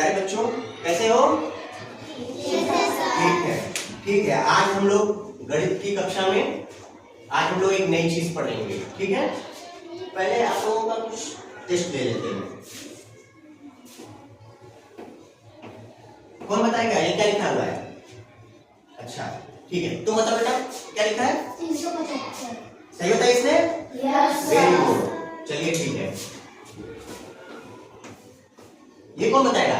प्यारे बच्चों, कैसे हो? ठीक है। आज हम लोग गणित की कक्षा में आज हम लोग एक नई चीज पढ़ेंगे। ठीक है, पहले आप लोगों का कुछ टेस्ट ले लेते हैं। कौन बताएगा ये क्या लिखा हुआ है? अच्छा ठीक है, तुम बताओ बेटा क्या लिखा है? 375। सही बताया इसने? Yes very good. चलिए ठीक है, ये कौन बताएगा?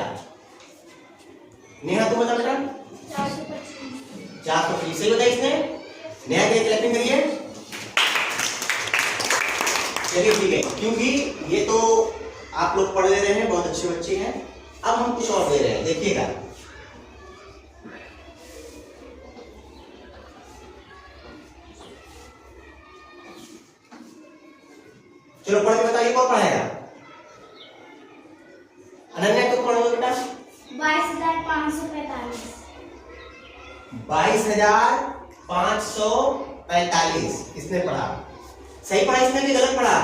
नेहा तुम बता बेटा। 425 सही बताया इसने। नेहा के क्लैपिंग करिए। चलिए ठीक है, क्योंकि ये तो आप लोग पढ़ ले रहे हैं, बहुत अच्छे बच्चे हैं। अब हम कुछ और दे रहे हैं, देखिएगा। चलो पढ़ के बताइए, कौन पढ़ाएगा? अनन्या तुम पढ़ोगे बेटा। 22,545। 22,545 किसने पढ़ा? सही पढ़ा इसने कि गलत पढ़ा?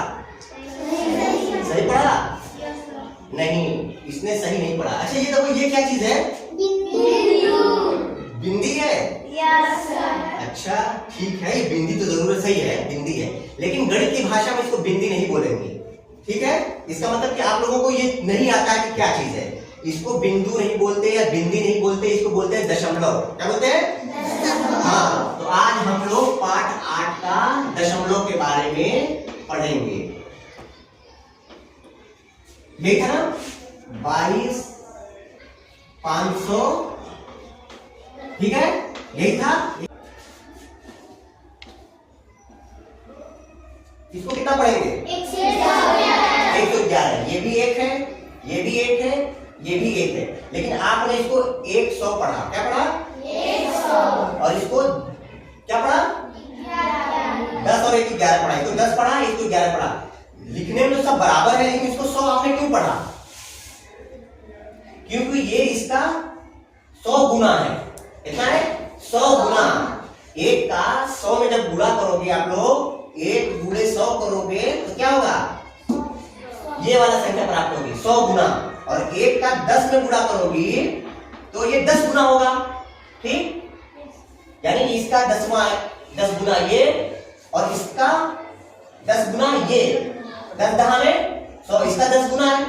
सही पढ़ा? नहीं, इसने सही नहीं पढ़ा। अच्छा ये देखो, ये क्या चीज है? बिंदी है। अच्छा ठीक है, ये बिंदी तो जरूर सही है, बिंदी है, लेकिन गणित की भाषा में इसको बिंदी नहीं बोलेंगे। ठीक है, इसका मतलब कि आप लोगों को ये नहीं आता है कि क्या चीज है। इसको बिंदु नहीं बोलते या बिंदी नहीं बोलते, इसको बोलते हैं दशमलव। क्या बोलते हैं? हाँ, तो आज हम लोग पाठ 8 का दशमलव के बारे में पढ़ेंगे। ये था ना 22,500। ठीक है, यही था। इसको कितना पढ़ेंगे? 111। ये भी एक है, ये भी एक है, ये भी एक है, लेकिन आपने इसको 100 पढ़ा। क्या पढ़ा? 100। और इसको क्या पढ़ा? 10 और 1 11 पढ़ा। इसको 10 पढ़ा, इसको 11 पढ़ा। लिखने में तो सब बराबर है, लेकिन इसको 100 आपने क्यों पढ़ा? क्योंकि ये इसका 100 गुना है। कितना है? 100 गुना। 1 का 100 में जब गुणा करोगे आप लोग, 1 गुणे 100 करोगे तो क्या होगा? ये वाला संख्या प्राप्त होगी, 100 गुना। और 1 का 10 में गुणा करोगी तो ये 10 गुना होगा। ठीक, यानी इसका 10 गुना ये और इसका 10 गुना ये। 10 दहा में 100, इसका 10 गुना है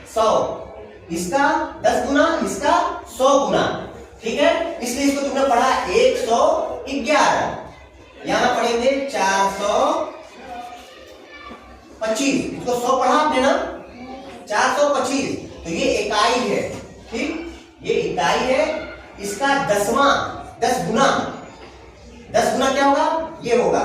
100, इसका 10 गुना, इसका 100 गुना। ठीक है, इसलिए इसको तुमने पढ़ा 111। यहां पढ़ेंगे 425। इसको 100 पढ़ा आपने ना, 425। तो ये इकाई है। ठीक, ये इकाई है। इसका 10 गुना, 10 गुना क्या होगा? ये होगा।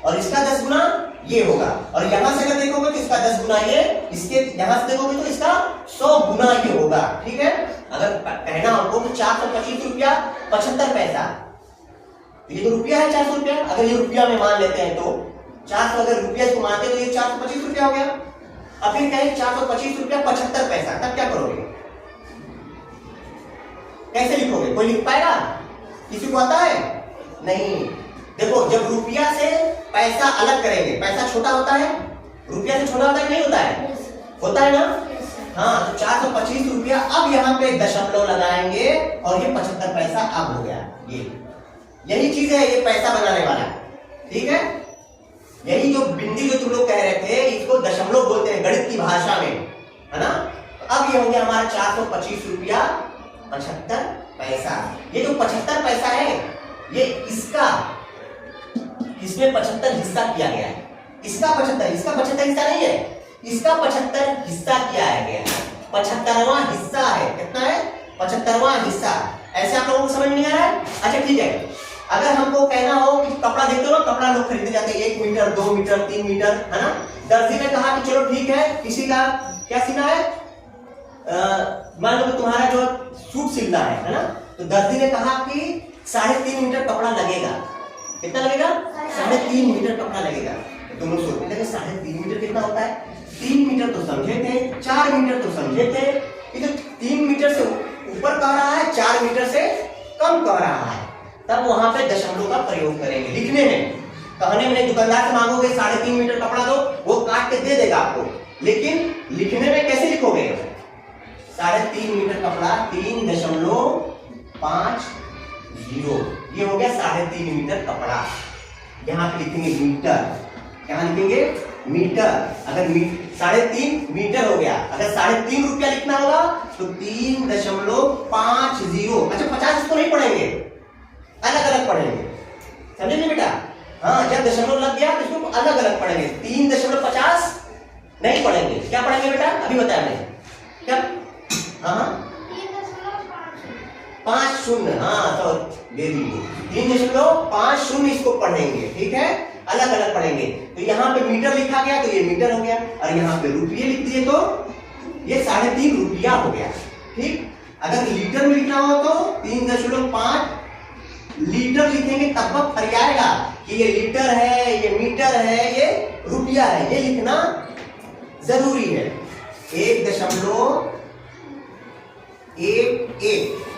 और इसका 10 गुना ये होगा। और यहां से अगर देखोगे तो इसका 10 गुना ये, इसके यहां से देखोगे तो इसका 100 गुना ये होगा। ठीक है, अगर कहना हमको तो 425 रुपया 75 पैसा, ये तो रुपया है 400 रुपया। अगर ये रुपया में मान लेते हैं तो 400, अगर रुपया इसको मानते तो ये 425 रुपया हो गया। अब फिर कहें 425 रुपया 75 पैसा, तब क्या करोगे? कैसे लिखोगे? कोई लिख पाएगा? किसी को आता है? नहीं। देखो, जब रुपया से पैसा अलग करेंगे, पैसा छोटा होता है, रुपया से छोटा होता है कि नहीं होता है? होता है ना? हाँ, तो 425 रुपया। अब यहाँ पे दशमलव लगाएंगे और ये 75 पैसा अब हो गया। ये यही चीज है, ये पैसा बनाने वाला। ठीक है, यही जो बिंदी जो तुम लोग कह रहे थे, इसको दशमलव बोलते हैं गणित की भाषा में, है ना? तो अब ये हो गया हमारा 425 रुपया 75 पैसा। ये जो 75 पैसा है, ये इसका, इसमें 75 हिस्सा किया गया है। इसका 75 हिस्सा नहीं है, इसका 75 हिस्सा किया गया है। 75वां हिस्सा है। कितना है? 75वां हिस्सा। ऐसे आप लोगों को समझ नहीं आ रहा है? अच्छा ठीक है, अगर हमको कहना हो कि कपड़ा देखते हो, कपड़ा लोग खरीदने जाते हैं 1 मीटर 2 मीटर 3 मीटर, है ना? दर्जी ने कहा कि चलो ठीक है, किसी का क्या सीना है, मान लो तुम्हारा जो सूट सिलना है ना? तो दर्जी ने कहा कि 3.5 मीटर कपड़ा लगेगा। कितना लगेगा? 3.5 मीटर कपड़ा लगेगा। तो तुम लोग सोचने लगे 3.5 मीटर कितना होता है? 3 मीटर तो समझे थे, 4 मीटर तो समझे थे। ये तो 3 मीटर से ऊपर कह रहा है, 4 मीटर से कम कह रहा है, तब वहां पे दशमलव का प्रयोग करेंगे। लिखने में, कहने में दुकानदार से मांगोगे 3.5 मीटर कपड़ा दो, वो काट के दे देगा आपको, लेकिन लिखने में कैसे लिखोगे? 3.5 मीटर कपड़ा 3.50, ये हो गया 3.5 मीटर कपड़ा। यहाँ पे लिखेंगे मीटर, यहाँ लिखेंगे मीटर। अगर 3.5 मीटर हो गया, अगर 3.5 रुपया लिखना होगा तो 3.50। अच्छा 50 इसको नहीं पढ़ेंगे, अलग अलग पढ़ेंगे, समझे नहीं बेटा? हाँ, जब दशमलव लग गया तो इसको अलग अलग पढ़ेंगे। 3.50 नहीं पढ़ेंगे, क्या पढ़ेंगे बेटा? अभी बताया मैंने क्या? हाँ 50, हाँ तो वेरी गुड। 3.50 इसको पढ़ेंगे, ठीक है, अलग अलग पढ़ेंगे। तो यहाँ पे मीटर लिखा गया तो ये मीटर हो गया, और यहाँ पे रुपये लिख दिए तो ये 3.5 रुपया हो गया, ठीक। अगर लीटर में लिखना हो तो 3.5 लीटर लिखेंगे, तब वह फरियाएगा कि ये लीटर है, ये मीटर है, ये रुपया है, ये लिखना जरूरी है। 1.11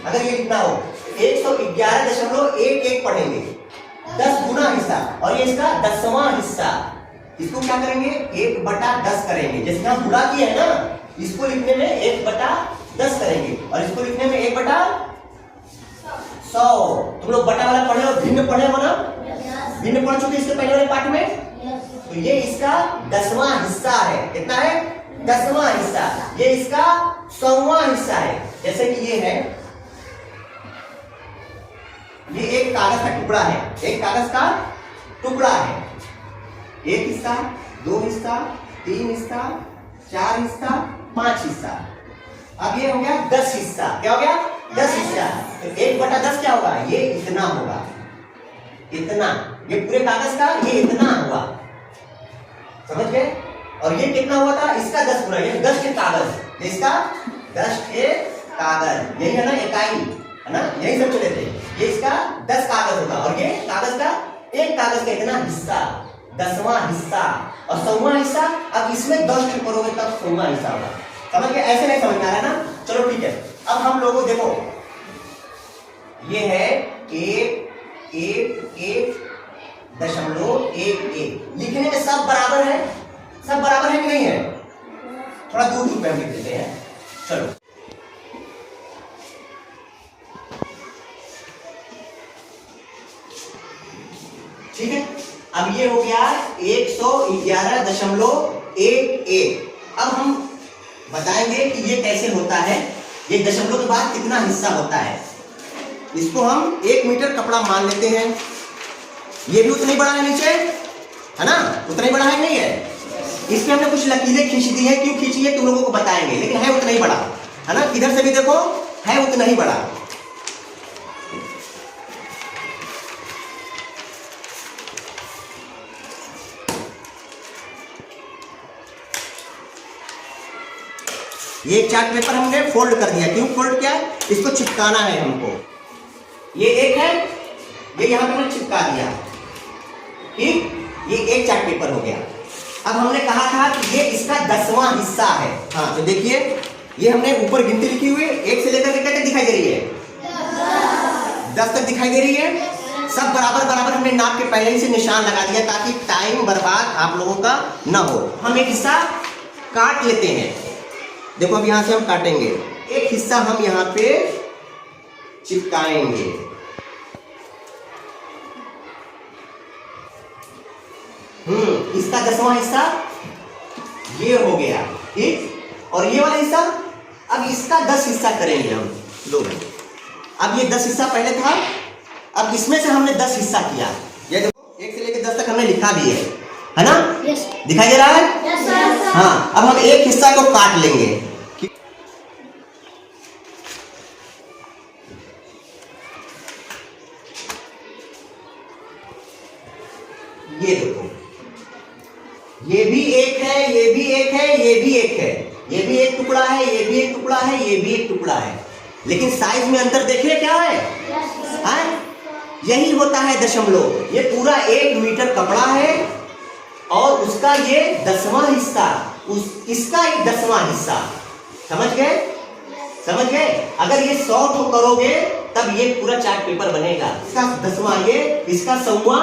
अगर ये लिखना हो 111.11 पढ़ेंगे, 10 गुना हिस्सा, और ये इसका 10वां हिस्सा। इसको क्या करेंगे? 1/10 करेंगे। जैसे हम गुणा किए है ना, इसको लिखने में 1/10 करेंगे, और इसको लिखने में 1/100। तुम लोग बटा वाला पढ़े हो, भिन्न पढ़े हो ना? भिन्न पढ़ चुके इसके पहले वाले पाठ में। तो ये इसका 10वां हिस्सा है। कितना है? 10वां हिस्सा। ये इसका 100वां हिस्सा है। जैसे कि ये है, ये एक कागज का टुकड़ा है, एक कागज का टुकड़ा है। 1 हिस्सा, 2 हिस्सा, 3 हिस्सा, 4 हिस्सा, 5 हिस्सा। अब ये हो गया 10 हिस्सा। क्या हो गया? 10 हिस्सा। तो 1/10 क्या होगा? ये इतना होगा, इतना। ये पूरे कागज का ये इतना हुआ, समझ गए? और ये कितना हुआ था? इसका 10 गुना। ये 10 के कागज, इसका 10 के कागज, यही है ना इकाई, है ना? यही सब चले थे। ये इसका 10 कागज होगा, और ये कागज का एक कागज का इतना हिस्सा, 10वां हिस्सा। और 100वां हिस्सा, अब इसमें 10 करोगे तब 100वां हिस्सा होगा। समझ गए? ऐसे नहीं समझ में आ रहा है ना? चलो ठीक है। अब हम लोगों देखो, ये है 1.11 लिखने में सब बराबर है, सब बराबर है कि नहीं है? थोड़ा दूर दूर पे हम लिख देते हैं। चलो ठीक है। अब ये हो गया 111.11। अब हम बताएंगे कि ये कैसे होता है, ये दशमलव के बाद कितना हिस्सा होता है। इसको हम 1 मीटर कपड़ा मान लेते हैं। ये भी उतना ही बड़ा है नीचे, है ना? उतना ही बड़ा है नहीं है? इसमें हमने कुछ लकीरें खींच दी है, क्यों खींची है तुम लोगों को बताएंगे, लेकिन है उतना ही बड़ा, है ना? इधर से भी देखो, है उतना ही बड़ा। ये चार्ट पेपर हमने फोल्ड कर दिया। क्यों फोल्ड किया? इसको चिपकाना है हमको। ये एक है, ये यहां पे हमने चिपका दिया, ठीक। ये एक चार्ट पेपर हो गया। अब हमने कहा था कि ये इसका 10वां हिस्सा है। हाँ तो देखिए, ये हमने ऊपर गिनती लिखी हुई है, 1 से लेकर के क्या तक दिखाई दे रही है? 10 तक दिखाई दे रही है। सब बराबर बराबर हमने नाप के पहले ही से निशान लगा दिया, ताकि टाइम बर्बाद आप लोगों का ना हो। हम एक हिस्सा काट लेते हैं। देखो अब यहां से हम काटेंगे, एक हिस्सा हम यहां पे चिपकाएंगे। इसका 10वां हिस्सा ये हो गया, ठीक। और ये वाला हिस्सा, अब इसका 10 हिस्सा करेंगे हम लोग। अब ये 10 हिस्सा पहले था, अब इसमें से हमने 10 हिस्सा किया। ये देखो 1 से लेकर 10 तक हमने लिखा भी है ना? Yes. दिखाई दे रहा है? Yes, sir. हाँ, अब हम एक हिस्सा को काट लेंगे। ये देखो, ये भी एक है, ये भी एक है, ये भी एक है, ये भी एक टुकड़ा है, ये भी एक टुकड़ा है, ये भी एक टुकड़ा है, लेकिन साइज में अंतर देखिए क्या है? हाँ? यही होता है दशमलव। ये पूरा 1 मीटर कपड़ा है और उसका ये 10वां हिस्सा, इसका एक 10वां हिस्सा। समझ गए? समझ गए? अगर ये 100 ठो करोगे तब ये पूरा चार्ट पेपर बनेगा। इसका 10वां ये, इसका 100वां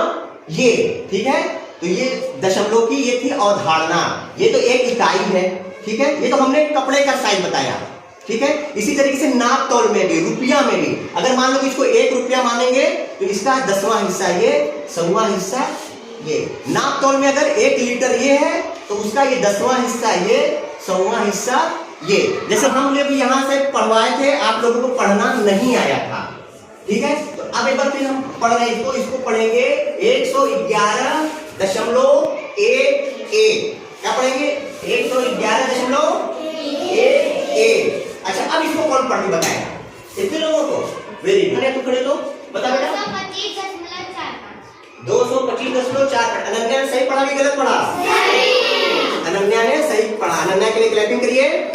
ये, ठीक है। तो ये दशमलव की ये थी अवधारणा, ये तो एक इकाई है, ठीक है। ये तो हमने कपड़े का साइज बताया, ठीक। ठीक है। इसी तरीके से नाप तौल में भी, रुपया में भी, अगर मान लो कि इसको 1 रुपया मानेंगे तो इसका 10वां हिस्सा ये, 100वां हिस्सा ये। नाप तौल में अगर 1 लीटर ये है तो उसका ये 10वां हिस्सा ये, 100वां हिस्सा ये। जैसे हम लोग यहाँ से पढ़वाए थे, आप लोगों को पढ़ना नहीं आया था, ठीक है। तो अब एक बार फिर हम पढ़ रहे हैं इसको पढ़ेंगे 111.11। क्या पढ़ेंगे? 111.11। अच्छा, अब इसको कौन पढ़ के बताएगा? इतने लोगों को? Very good. तू खड़े तो बता बेटा। 225.45। अनन्या ने सही पढ़ा कि गलत पढ़ा? अनन्या ने सही पढ़ा। अनन्या के लिए क्लैपिंग करिए।